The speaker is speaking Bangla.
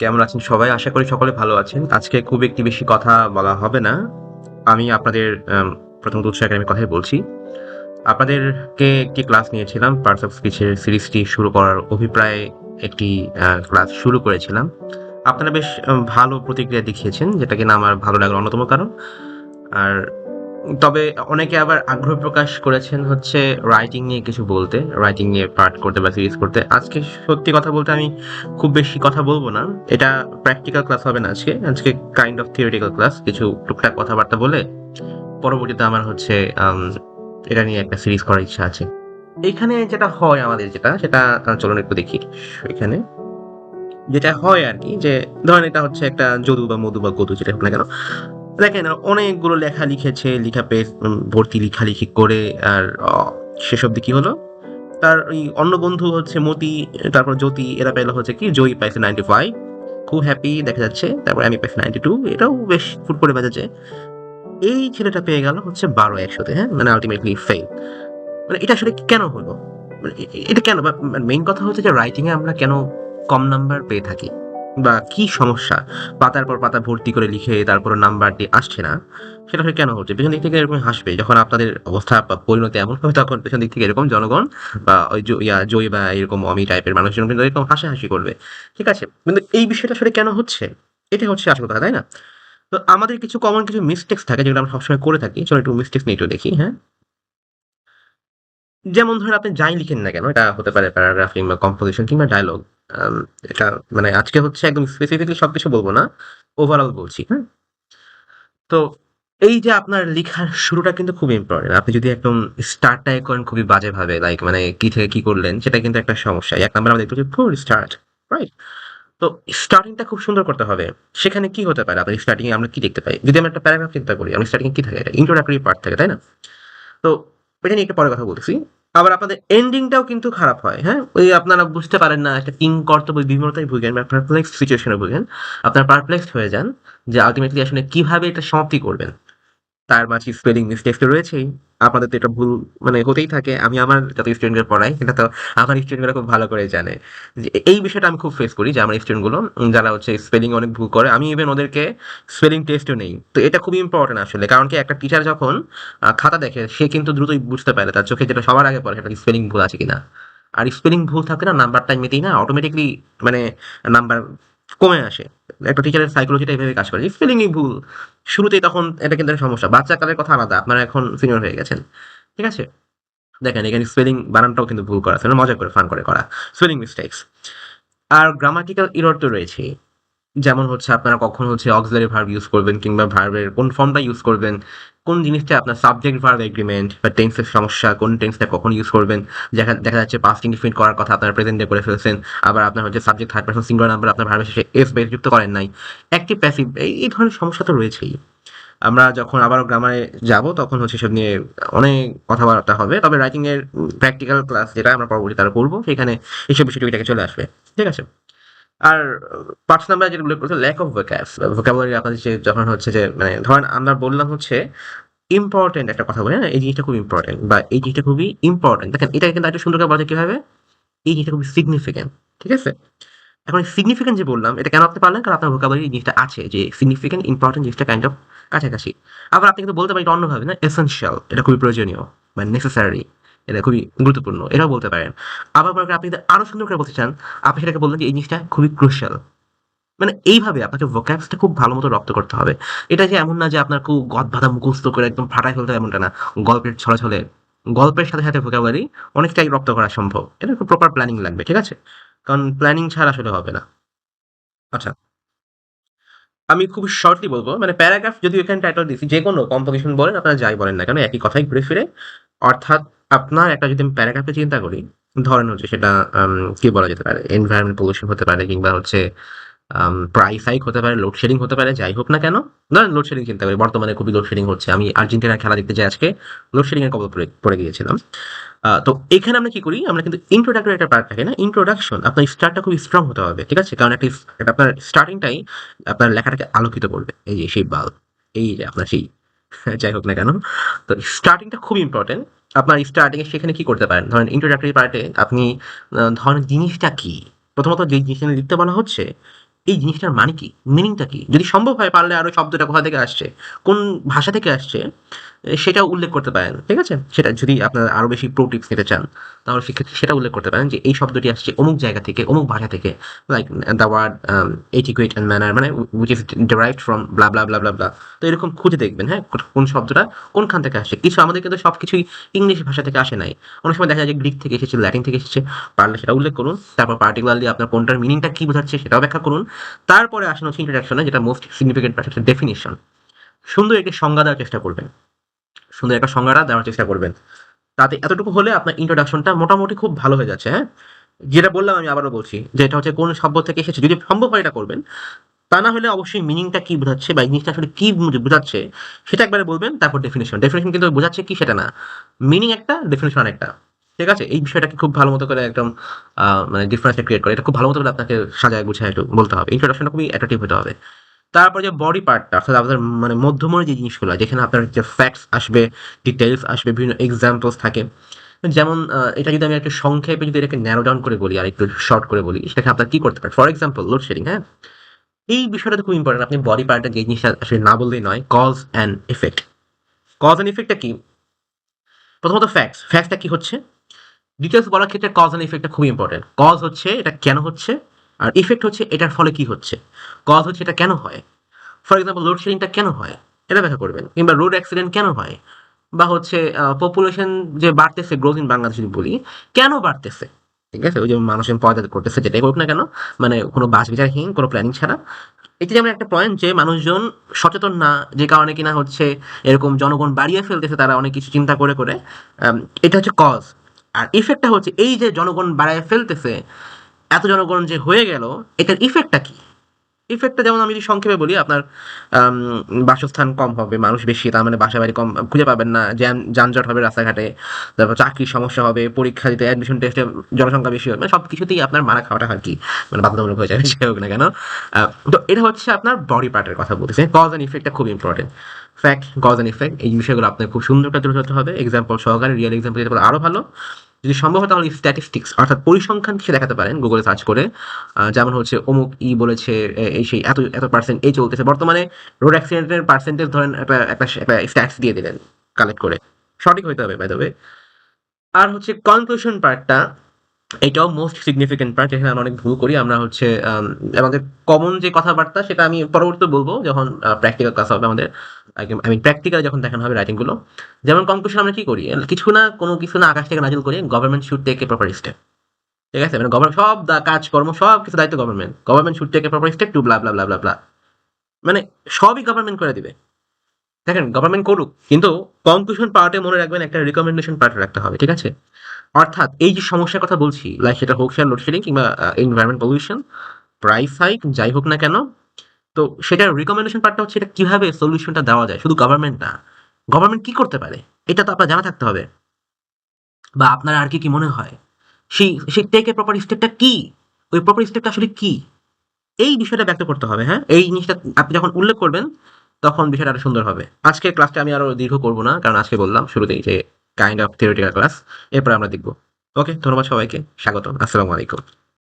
কেমন আছেন সবাই? আশা করি সকলে ভালো আছেন। আজকে খুব একটি বেশি কথা বলা হবে না। আমি আপনাদের প্রথমত উৎসাহ একাডেমির কথাই বলছি। আপনাদেরকে একটি ক্লাস নিয়েছিলাম। পার্টস অফ স্পিচ এর সিরিজটি শুরু করার অভিপ্রায়ে একটি ক্লাস শুরু করেছিলাম। আপনারা বেশ ভালো প্রতিক্রিয়া দেখিয়েছেন, যেটা কিনা আমার ভালো লাগার অন্যতম কারণ। আর তবে অনেকে আবার আগ্রহ প্রকাশ করেছেন হচ্ছে রাইটিং নিয়ে কিছু বলতে, রাইটিং নিয়ে পার্ট করতে বা সিরিজ করতে। আজকে সত্যি কথা বলতে আমি খুব বেশি কথা বলবো না। এটা প্র্যাকটিক্যাল ক্লাস হবে না আজকে। আজকে কাইন্ড অফ থিওরিটিক্যাল ক্লাস। কিছু টুকটাক কথাবার্তা বলে পরবর্তীতে আমার হচ্ছে আম এটা নিয়ে একটা সিরিজ করার ইচ্ছা আছে। এইখানে যেটা হয় আমাদের সেটা চলুন একটু দেখি। এখানে যেটা হয় আরকি যে ধরেন এটা হচ্ছে একটা যদু বা মধু বা গদু যেটা হোক না কেন। দেখেন অনেকগুলো লেখা লিখেছে, লিখা পেজ ভর্তি লেখালেখি করে আর শেষ অবধি কি হলো? তার ওই অন্য বন্ধু হচ্ছে মতি, তারপর জ্যোতি এরা পেল হচ্ছে কি জয়ী পাইছে 95, খুব হ্যাপি দেখা যাচ্ছে। তারপর আমি পাইছি 92, এটাও বেশ ফুট করে বাজেছে। এই ছেলেটা পেয়ে গেল হচ্ছে 12 একশোতে, হ্যাঁ? মানে আল্টিমেটলি ফেল। মানে এটা আসলে কেন হলো? মানে এটা কেন? বা মেইন কথা হচ্ছে যে রাইটিং এ আমরা কেন কম নাম্বার পেয়ে থাকি? বা কি সমস্যা? পাতার পর পাতা ভর্তি করে লিখে তারপরে নাম্বারটি আসছে না। সেটা আসলে কেন হচ্ছে? পেছন দিক থেকে এরকম হাসবে। যখন আপনাদের অবস্থা বা পরিণতি এমন হবে তখন পেছন দিক থেকে এরকম জনগণ বা ওই জয়ী বা এরকম অমি টাইপের মানুষজন কিন্তু এরকম হাসাহাসি করবে। ঠিক আছে? কিন্তু এই বিষয়টা আসলে কেন হচ্ছে? এটাই হচ্ছে আসল কথা, তাই না? তো আমাদের কিছু কমন কিছু মিস্টেকস থাকে যেগুলো আমরা সবসময় করে থাকি। চলো একটু মিস্টেকস নিয়ে একটু দেখি, হ্যাঁ? যেমন ধরেন আপনি যাই লিখেন না কেন, এটা হতে পারে প্যারাগ্রাফ কিংবা কম্পোজিশন কিংবা ডায়ালগ। এটা মানে আজকে হচ্ছে একদম স্পেসিফিকলি সবকিছু বলবো না, ওভারঅল বলছি, হ্যাঁ? তো এই যে আপনার লেখার শুরুটা কিন্তু খুবই ইম্পর্টেন্ট। আপনি যদি একদম স্টার্টটাই করেন খুবই বাজেভাবে, লাইক মানে কি থেকে কি করলেন, সেটা কিন্তু একটা সমস্যা। ১ নাম্বার আমরা দেখতে পাচ্ছি পুর স্টার্ট, রাইট? তো স্টার্টিংটা খুব সুন্দর করতে হবে। সেখানে কি হতে পারে? আপনার স্টার্টিং এ আমরা কি দেখতে পাই? যদি আমরা একটা প্যারাগ্রাফ চিন্তা করি, আমার স্টার্টিং এ কি থাকে? এটা ইন্ট্রোডাক্টরি পার্ট থাকে, তাই না? তো এটা নিয়ে একটু পরে কথা বলতেছি। আবার আপনাদের এন্ডিংটাও কিন্তু খারাপ হয়, হ্যাঁ? ওই আপনারা বুঝতে পারেন না, একটা কিংকর্তব্য বিমূঢ়তায় ভুগেন বা পারপ্লেক্সড সিচুয়েশন এ ভোগেন। আপনারা পারপ্লেক্সড হয়ে যান যে আল্টিমেটলি আসলে কিভাবে এটা সমাপ্তি করবেন। তার মাঝে স্পেলিং মিস্টেক্স তো রয়েছেই। আপনাদের তো এটা ভুল মানে হতেই থাকে। আমি আমার যত স্টুডেন্টদের পড়াই, এটা তো আমার স্টুডেন্টরা খুব ভালো করে জানে। যে এই বিষয়টা আমি খুব ফেস করি যে আমার স্টুডেন্টগুলো যারা হচ্ছে স্পেলিং অনেক ভুল করে, আমি ইভেন ওদেরকে স্পেলিং টেস্টও নেই। তো এটা খুবই ইম্পোর্টেন্ট আসলে। কারণ কি একটা টিচার যখন খাতা দেখে সে কিন্তু দ্রুতই বুঝতে পারে তার চোখে যেটা সবার আগে পড়ে সেটা স্পেলিং ভুল আছে কিনা। আর স্পেলিং ভুল থাকলে না নাম্বারটা এমনিতেই না অটোমেটিক্যালি মানে নাম্বার কমে আসে। একটা টিচারের সাইকোলজিটা এভাবে কাজ করে। স্পেলিংই ভুল শুরুতেই তখন এটা কিন্তু একটা সমস্যা। বাচ্চাকালের কথা আলাদা। আপনারা এখন সিনিয়র হয়ে গেছেন। ঠিক আছে? দেখেন এখানে স্পেলিং বানানটাও কিন্তু ভুল করা আছে। মানে মজা করে ফান করে করা। Spelling mistakes. আর গ্রামাটিক্যাল এরর তো রয়েছেই। যেমন হচ্ছে আপনারা কখন হচ্ছে অক্সিলারি ভার্ব ইউজ করবেন কিংবা ভার্বের কোন ফর্মটা ইউজ করবেন, কোন জিনিসটা আপনার সাবজেক্ট ভার্ব এগ্রিমেন্ট বা টেন্সের সমস্যা, কোন টেন্সটা কখন ইউজ করবেন। দেখা যাচ্ছে পাস্ট ইনডিফিনিট করার কথা আপনারা প্রেজেন্টে করে ফেলছেন। আবার আপনার হচ্ছে subject third person singular number আপনার ভার্বের শেষে এস বেস যুক্ত করেন নাই। অ্যাক্টিভ প্যাসিভ এই ধরনের সমস্যা তো রয়েছেই। আমরা যখন আবারও গ্রামারে যাব তখন হচ্ছে এসব নিয়ে অনেক কথাবার্তা হবে। তবে রাইটিং এর প্র্যাকটিক্যাল ক্লাস যেটা আমরা পরবর্তীতে আরো করব সেখানে এইসব বিষয় টুকিটাকি চলে আসবে। ঠিক আছে? আর ৫ নাম্বার যেটা উল্লেখ করেছে ল্যাক অফ ভোকাবুলারি আপনাদের যে যখন হচ্ছে যে মানে ধরেন আমরা বললাম হচ্ছে ইম্পোর্টেন্ট একটা কথা বলি, হ্যাঁ? এই জিনিসটা খুব ইম্পোর্টেন্ট বা এই জিনিসটা খুবই ইম্পোর্টেন্ট। দেখেন এটা কিন্তু আরেকটু সুন্দর করে বলা যায় কিভাবে? এই জিনিসটা খুবই সিগনিফিক্যান্ট। ঠিক আছে? এখন সিগনিফিক্যান্ট যে বললাম এটা কেন আপনি পারলেন? কারণ আপনার ভোকাবুলারি জিনিসটা আছে যে সিগনিফিক্যান্ট, ইম্পোর্টেন্ট জিনিসটা কাইন্ড অফ কাছাকাছি। আবার আপনি কিন্তু বলতে পারেন এটা অন্যভাবে না এসেনশিয়াল এটা খুবই প্রয়োজনীয় বা নেসেসারি এটা খুবই গুরুত্বপূর্ণ। এটাও বলতে পারেন। আবার মনে করেন আপনি যদি আরো সুন্দর করে বলতে চান, আপনি সেটাকে বললেন যে এই জিনিসটা খুবই ক্রুশিয়াল। মানে এইভাবে আপনাকে ভোক্যাবসটা খুব ভালো মতো রপ্ত করতে হবে। এটা যে এমন না যে আপনার খুব গদবাঁধা মুখস্থ করে একদম ফাটায় ফেলতে হবে এমনটা না। গল্পের ছলে গল্পের সাথে ভোকাবুলারি অনেকটাই রপ্ত করা সম্ভব। এটা একটু প্রপার প্ল্যানিং লাগবে। ঠিক আছে? কারণ প্ল্যানিং ছাড়া আসলে হবে না। আচ্ছা, আমি খুব শর্টলি বলবো মানে প্যারাগ্রাফ যদি এখানে টাইটেল দিছি যেকোনো কম্পোজিশন বলেন আপনারা যাই বলেন না কেন একই কথাই ঘুরে ফিরে। অর্থাৎ আপনার একটা যদি আমি প্যারাগ্রাফে চিন্তা করি, ধরেন হচ্ছে সেটা কি বলা যেতে পারে? এনভায়রনমেন্ট পলিউশন হতে পারে কিংবা হচ্ছে প্রাইস হাইক হতে পারে, লোডশেডিং হতে পারে, যাই হোক না কেন? ধরেন লোডশেডিং চিন্তা করি। বর্তমানে খুবই লোডশেডিং হচ্ছে। আমি আর্জেন্টিনার খেলা দেখতে যাই আজকে। লোডশেডিং এর কবলে পড়ে গিয়েছিলাম। তো এখানে আমরা কি করি? আমরা কিন্তু ইন্ট্রোডাক্টরি একটা পার্ট থাকে না? ইন্ট্রোডাকশন আপনার স্টার্টটা খুব স্ট্রং হতে হবে। ঠিক আছে? কারণ এটা আপনার স্টার্টিংটাই আপনার লেখাটাকে আলোকিত করবে। এই যে সেই বাল্ব, এই যে আপনার সেই যাই হোক না কেন? তো স্টার্টিংটা খুব ইম্পোর্টেন্ট। আপনার স্টার্টিং এ সেখানে কি করতে পারেন? ধরেন ইন্ট্রোডাক্টরি পার্টে আপনি ধরেন জিনিসটা কি? প্রথমত যে জিনিসটা নিয়ে লিখতে বলা হচ্ছে এই জিনিসটার মানে কি, মিনিংটা কি, যদি সম্ভব হয় পারলে আরো শব্দটা কোথা থেকে আসছে, কোন ভাষা থেকে আসছে, সেটা উল্লেখ করতে পারেন, ঠিক আছে? সেটা যদি আপনারা আরো বেশি প্রো টিপস নিতে চান, তাহলে সেক্ষেত্রে সেটা উল্লেখ করতে পারেন যে এই শব্দটি আসছে অমুক জায়গা থেকে, অমুক ভাষা থেকে, like the word etiquette and manner, মানে which is derived from blah blah blah blah blah. তো এরকম খুঁজে দেখবেন, হ্যাঁ, কোন শব্দটা কোনখান থেকে আসে। কিছু আমাদের কিন্তু সবকিছুই ইংলিশ ভাষা থেকে আসে নাই, অনেক সময় দেখা যায় যে গ্রিক থেকে এসেছে, ল্যাটিন থেকে এসেছে। পারলে সেটা উল্লেখ করুন, তারপর পার্টিকুলারলি আপনার কোনটার মিনিংটা কি বোঝাচ্ছে সেটাও ব্যাখ্যা করুন। তারপরে আসেন হচ্ছে ইন্ট্রোডাকশনে, যেটা মোস্ট সিগনিফিকেন্ট পার্ট হচ্ছে ডেফিনিশন। সুন্দর একটি সংজ্ঞা দেওয়ার চেষ্টা করবেন, সুন্দর একটা সংজ্ঞাটা দেওয়ার চেষ্টা করবেন। তাতে এতটুকু হলে আপনার ইন্ট্রোডাকশনটা মোটামুটি খুব ভালো হয়ে যাচ্ছে, হ্যাঁ। যেটা বললাম আমি আবারও বলছি যে এটা হচ্ছে কোন শব্দ থেকে এসেছে, যদি সম্ভব হয় এটা করবেন। তা না হলে অবশ্যই মিনিংটা কি বোঝাচ্ছে বা এই জিনিসটা আসলে কি বোঝাচ্ছে সেটা একবারে বলবেন। তারপর ডেফিনিশন, ডেফিনিশন কিন্তু বোঝাচ্ছে কি সেটা না, মিনিং একটা, ডেফিনিশন একটা, ঠিক আছে? এই বিষয়টাকে খুব ভালো মতো করে একদম মানে ডিফারেন্সটা ক্রিয়েট করে, এটা খুব ভালো মতো করে আপনাকে সাজায় গুছায় একটু বলতে হবে। ইন্ট্রোডাকশনটা খুবই অ্যাট্রাকটিভ হতে হবে। তারপর যে বডি পার্টটা, অর্থাৎ আপনার মানে মধ্যমণি যে জিনিসগুলো, যেখানে আপনার যে ফ্যাক্টস আসবে, ডিটেইলস আসবে, বিভিন্ন এক্সাম্পলস থাকে। যেমন এটা যদি আমি একটু সংক্ষেপে যদি এটাকে ন্যারো ডাউন করে বলি আর একটু শর্ট করে বলি, সেখানে আপনার কি করতে পারেন? ফর এক্সাম্পল লোডশেডিং, হ্যাঁ? এই বিষয়টা তো খুব ইম্পর্টেন্ট। আপনি বডি পার্টের যে জিনিসটা আসলে না বললেই নয়, cause and effect. Cause and ইফেক্টটা কি? প্রথমত ফ্যাক্টস। ফ্যাক্টসটা কি হচ্ছে? ডিটেইলস বলার ক্ষেত্রে কজ অ্যান্ড ইফেক্টটা খুবই ইম্পর্টেন্ট। কজ হচ্ছে এটা কেন হচ্ছে, আর ইফেক্ট হচ্ছে এটার ফলে কি হচ্ছে। কজ হচ্ছে এটা কেন হয়। ফর এক্সাম্পল লোডশেডিংটা কেন হয়? এটা ব্যাখ্যা করবেন। কিংবা রোড অ্যাক্সিডেন্ট কেন হয়? বা হচ্ছে পপুলেশন যে বাড়তেছে, গ্রোথ ইন বাংলাদেশ যদি বলি, কেন বাড়তেছে? ঠিক আছে? ওই যে মানুষ পয়দা করতেছে, যেটাই করুক না কেন, মানে কোনো বাছ বিচারহীন, কোনো প্ল্যানিং ছাড়া। এটা যেমন একটা পয়েন্ট যে মানুষজন সচেতন না, যে কারণে কিনা হচ্ছে এরকম জনগণ বাড়িয়ে ফেলতেছে তারা অনেক কিছু চিন্তা করে করে। এটা হচ্ছে কজ। আর ইফেক্টটা হচ্ছে এই যে জনগণ বাড়ায় ফেলতেছে, এত জনগণ যে হয়ে গেল, এটার ইফেক্টটা কি? ইফেক্টটা যেমন আমি যদি সংক্ষেপে বলি, আপনার আম বাসস্থান কম হবে, মানুষ বেশি, তার মানে বাসা-বাড়ি কম খুঁজে পাবেন না, যানজট হবে রাস্তাঘাটে, তারপর চাকরির সমস্যা হবে, পরীক্ষা দিতে অ্যাডমিশন টেস্টে জনসংখ্যা বেশি হবে। মানে সবকিছুতেই আপনার মারা খাওয়াটা আর কি মানে বাধ্যতামূলক হয়ে যাবে, যাই হোক না কেন। আ তো এটা হচ্ছে আপনার বডি পার্টের কথা বলতেছি। কজ অ্যান্ড ইফেক্টটা খুব important. Fact, cause and effect, এই বিষয়গুলো আপনার খুব সুন্দর করে তুলে ধরতে হবে। এক্সাম্পল সহকারে, রিয়েল এক্সাম্পল দিতে পারলে আরো ভালো। যদি সম্ভব হয় তাহলে স্ট্যাটিস্টিক্স, অর্থাৎ পরিসংখ্যান কিছু দেখাতে পারেন গুগলে সার্চ করে। যেমন হচ্ছে অমুক বলেছে এই সেই এত এত পার্সেন্ট এই চলতেছে বর্তমানে, রোড অ্যাক্সিডেন্টের পার্সেন্টেজ ধরেন একটা একটা একটা স্ট্যাটস দিয়ে দিলেন কালেক্ট করে, সঠিক হইতে হবে বাই দ্য ওয়ে। আর হচ্ছে কনক্লুশন পার্টটা, এটাও মোস্ট সিগনিফিকেন্ট পার্ট, যেখানে আমরা অনেক ভুল করি। আমরা হচ্ছে আমাদের কমন যে কথাবার্তা সেটা আমি পরবর্তীতে বলবো যখন প্র্যাকটিক্যাল ক্লাস হবে আমাদের, আই মিন প্র্যাকটিক্যাল যখন দেখানো হবে রাইটিং গুলো। যেমন কনক্লুশন আমরা কি করি, কিছু না কোনো কিছু না আকাশ থেকে নাজিল করি, government should take a proper step. ঠিক আছে? মানে গভর্নমেন্ট সব কাজকর্ম সব কিছু দায়িত্ব government, government should take a proper step to blah blah blah blah blah. মানে সবই গভর্নমেন্ট করে দিবে। দেখেন গভর্নমেন্ট করুক, কিন্তু কনক্লুশন পার্টে মনে রাখবেন একটা রিকমেন্ডেশন পার্ট রাখতে হবে, ঠিক আছে? অর্থাৎ এই যে সমস্যার কথা বলছি, লাইক সেটা হোক সেটা লোডশেডিং কিংবা এনভায়রনমেন্ট পলিউশন, প্রাইস হাইক, যাই হোক না কেন, তো সেটার রিকমেন্ডেশন পার্টটা হচ্ছে এটা কিভাবে সলিউশনটা দেওয়া যায়, শুধু গভর্নমেন্ট না, গভর্নমেন্ট কি করতে পারে, এটা তো আপনার জানা থাকতে হবে। বা আপনার আর কি কি মনে হয় সেই সেই টেক এ প্রপার স্টেপটা কি, ওই প্রপার স্টেপটা আসলে কি, এই বিষয়টা ব্যক্ত করতে হবে। হ্যাঁ, এই জিনিসটা আপনি যখন উল্লেখ করবেন তখন বিষয়টা আরো সুন্দর হবে। আজকের ক্লাসটা আমি আরো দীর্ঘ করব না, কারণ আজকে বললাম শুরুতেই যে কাইন্ড অফ থিওরিটিক্যাল ক্লাস, এরপরে আমরা দেখব। ওকে, ধন্যবাদ সবাইকে, স্বাগতম, আসসালামু আলাইকুম।